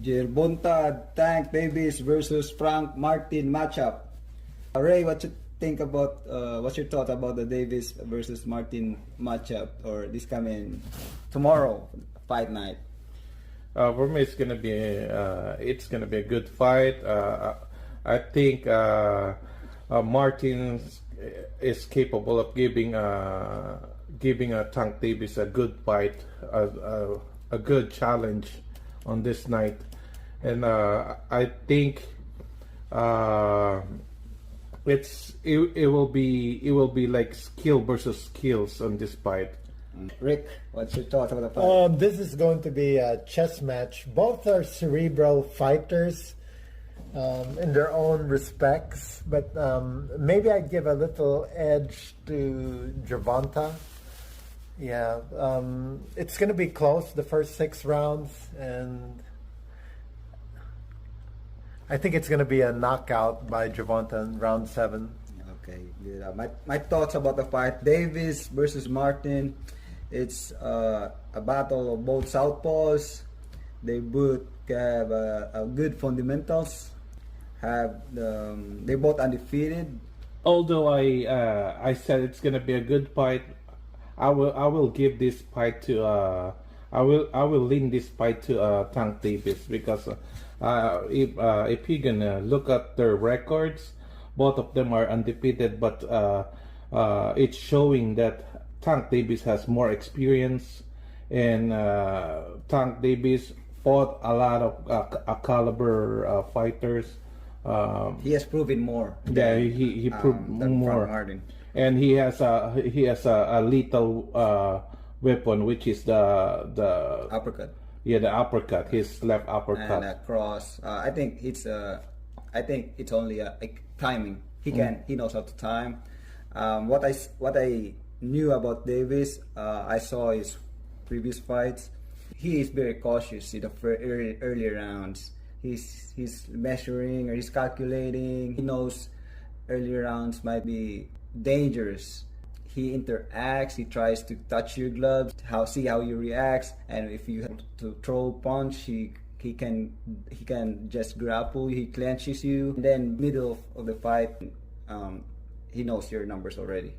Gervonta Tank Davis versus Frank Martin matchup. Ray, what you think about? What's your thought about the Davis versus Martin matchup, or this coming tomorrow fight night? For me, it's gonna be a good fight. I think Martin is capable of giving Tank Davis a good fight, a good challenge on this night, and I think it will be like skill versus skills on this fight. Rick, what's your thought about the fight? This is going to be a chess match. Both are cerebral fighters in their own respects, but maybe I'd give a little edge to Gervonta. Yeah, it's going to be close, the first 6 rounds, and I think it's going to be a knockout by Gervonta in round 7. Okay, good. My thoughts about the fight: Davis versus Martin. It's a battle of both southpaws. They both have a good fundamentals. They both undefeated. Although I said it's gonna be a good fight, I will give this fight to I will lean this fight to Tank Davis, because if you're gonna look at their records, both of them are undefeated, but it's showing that Tank Davis has more experience, and Tank Davis fought a lot of caliber fighters. He has proven more. Yeah, he proved more, and he has a lethal weapon, which is the uppercut. Yeah, the uppercut. His left uppercut and a cross. I think it's only a timing. He knows how to time. What I knew about Davis, I saw his previous fights. He is very cautious in the early rounds. He's measuring, or he's calculating. He knows early rounds might be dangerous. He interacts. He tries to touch your gloves, see how you react, and if you have to throw punch, he can just grapple. He clenches you. And then middle of the fight, he knows your numbers already.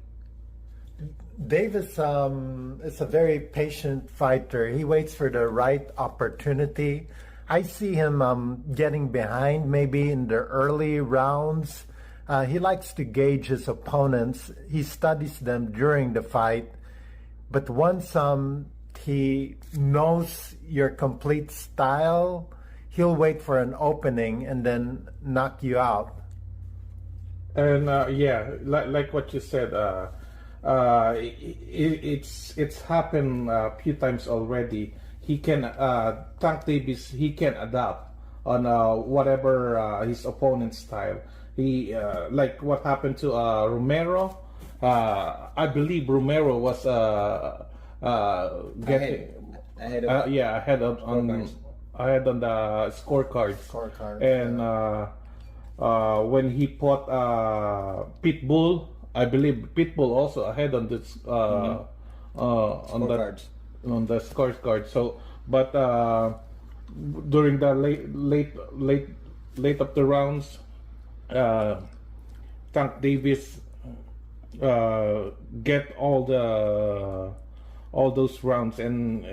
Davis is a very patient fighter. He waits for the right opportunity. I see him getting behind maybe in the early rounds. He likes to gauge his opponents. He studies them during the fight. But once he knows your complete style, he'll wait for an opening and then knock you out. And like what you said, it's happened a few times already. He can Tank Davis. He can adapt on whatever his opponent's style. He like what happened to Romero. I believe Romero was getting ahead on the scorecard. And when he fought Pitbull, I believe Pitbull also ahead on this on the scorecard. So, but during the late of the rounds, Tank Davis get all those rounds and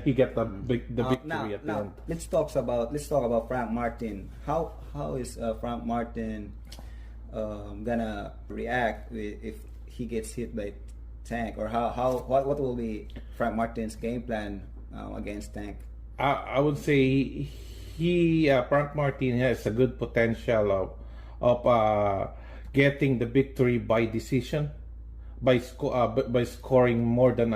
he get the victory at the end. Let's talk about Frank Martin. How is Frank Martin gonna react if he gets hit by Tank, or what will be Frank Martin's game plan against Tank? I would say Frank Martin has a good potential of getting the victory by decision, by scoring more than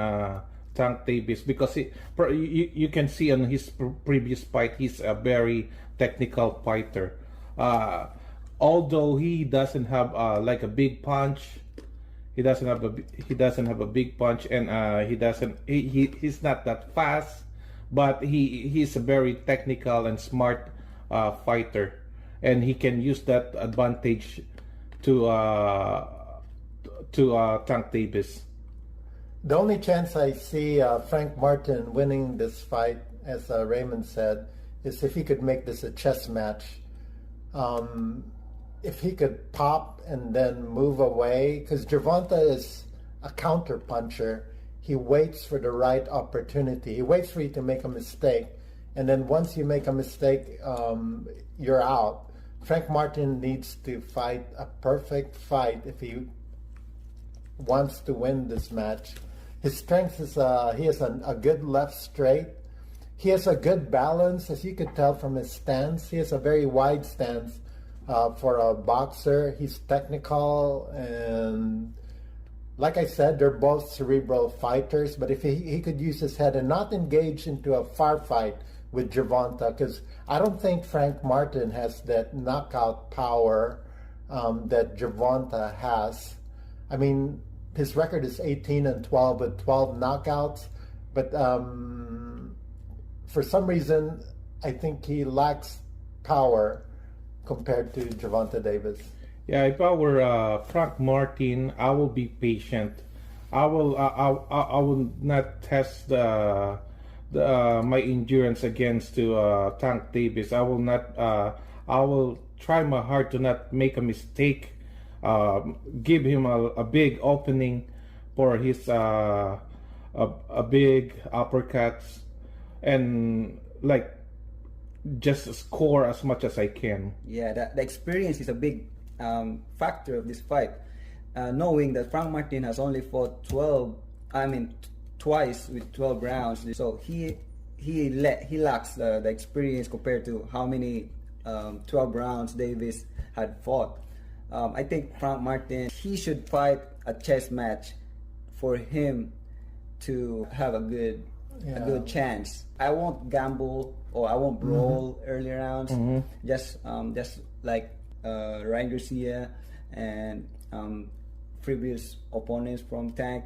Tank Davis, because you can see on his previous fight, he's a very technical fighter. Although he doesn't have like a big punch. He doesn't have a big punch, and he's not that fast, but he's a very technical and smart fighter, and he can use that advantage to Tank Davis. The only chance I see Frank Martin winning this fight as Raymond said, is if he could make this a chess match. If he could pop and then move away, because Gervonta is a counter puncher. He waits for the right opportunity. He waits for you to make a mistake. And then once you make a mistake, you're out. Frank Martin needs to fight a perfect fight if he wants to win this match. His strength is he has a good left straight. He has a good balance, as you could tell from his stance. He has a very wide stance for a boxer. He's technical, and like I said, they're both cerebral fighters. But if he could use his head and not engage into a far fight with Gervonta, because I don't think Frank Martin has that knockout power that Gervonta has. I mean, his record is 18-12 with 12 knockouts, but for some reason, I think he lacks power compared to Gervonta Davis. Yeah, if I were Frank Martin, I will be patient. I will not test my endurance against to Tank Davis. I will not. I will try my hard to not make a mistake. Give him a big opening for his a big uppercuts, and like just score as much as I can. Yeah, the experience is a big factor of this fight. Knowing that Frank Martin has only fought twice with 12 rounds, so he lacks the experience compared to how many 12 rounds Davis had fought. I think Frank Martin, he should fight a chess match for him to have a good chance. I won't gamble or I won't brawl early rounds. Just like Ryan Garcia and previous opponents from Tank,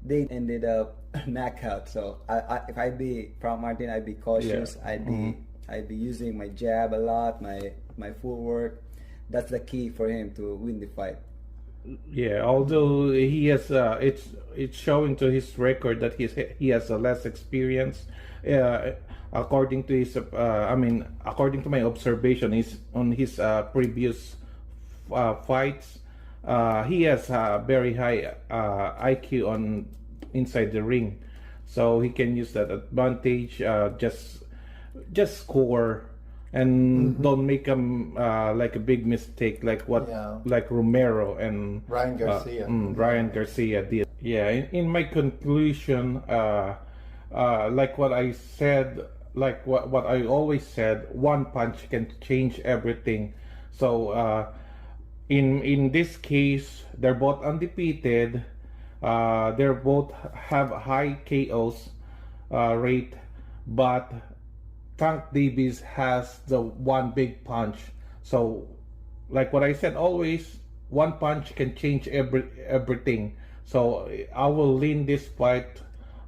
they ended up knockout. So if I'd be Frank Martin, I'd be cautious. Yeah. I'd be using my jab a lot, my footwork. That's the key for him to win the fight. Yeah, although he has, it's showing to his record that he has a less experience. According to his, according to my observation, is on his previous fights, he has a very high IQ on inside the ring, so he can use that advantage. Just score. And don't make him like a big mistake like Romero and Ryan Garcia. Ryan Garcia did. Yeah, in my conclusion, like what I said, like what I always said, one punch can change everything. So in this case, they're both undefeated. They both have high KOs rate, but Tank Davis has the one big punch. So, like what I said, always one punch can change everything. So I will lean this fight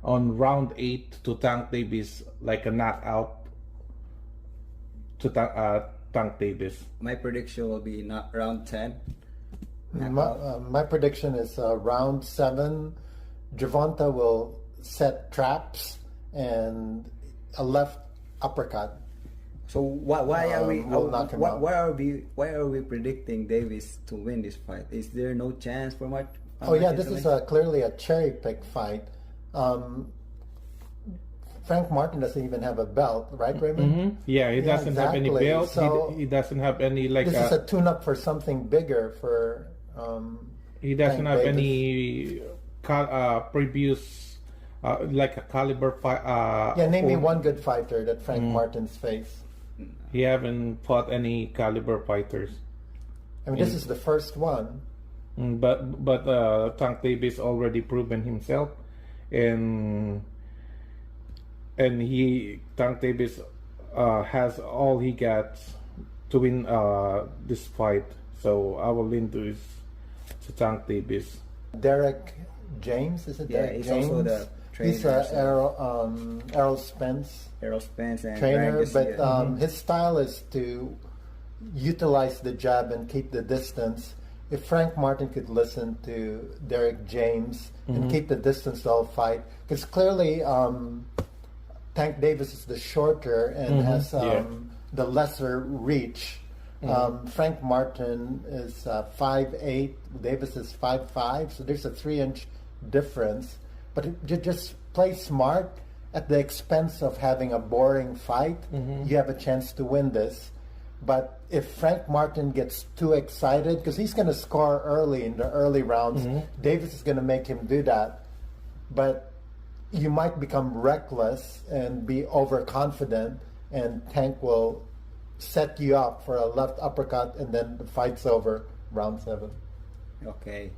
on round 8 to Tank Davis, like a knockout to Tank Davis. My prediction will be not round 10. My prediction is round 7. Gervonta will set traps and a left uppercut. So why are we predicting Davis to win this fight? Is there no chance for Martin? This is clearly a cherry pick fight. Frank Martin doesn't even have a belt, right, Raymond? Yeah, he doesn't have any belt. So he doesn't have any this is a tune-up for something bigger for. He doesn't Tank have Davis. any previous. Like a caliber fight. Name me one good fighter that Frank Martin's faced. He haven't fought any caliber fighters. I mean, this is the first one. But Tank Davis already proven himself, and Tank Davis has all he got to win this fight. So I will lean to Tank Davis. Derek James, is it? Yeah, Derek he's James? also the trainer. He's Errol Spence and trainer, Ryan but Garcia. his style is to utilize the jab and keep the distance. If Frank Martin could listen to Derek James and keep the distance the whole fight, because clearly Tank Davis is the shorter and has the lesser reach. Frank Martin is 5'8", Davis is 5'5", so there's a 3-inch difference. But you just play smart at the expense of having a boring fight. You have a chance to win this. But if Frank Martin gets too excited, because he's going to score early in the early rounds, Davis is going to make him do that. But you might become reckless and be overconfident, and Tank will set you up for a left uppercut, and then the fight's over, round 7. Okay.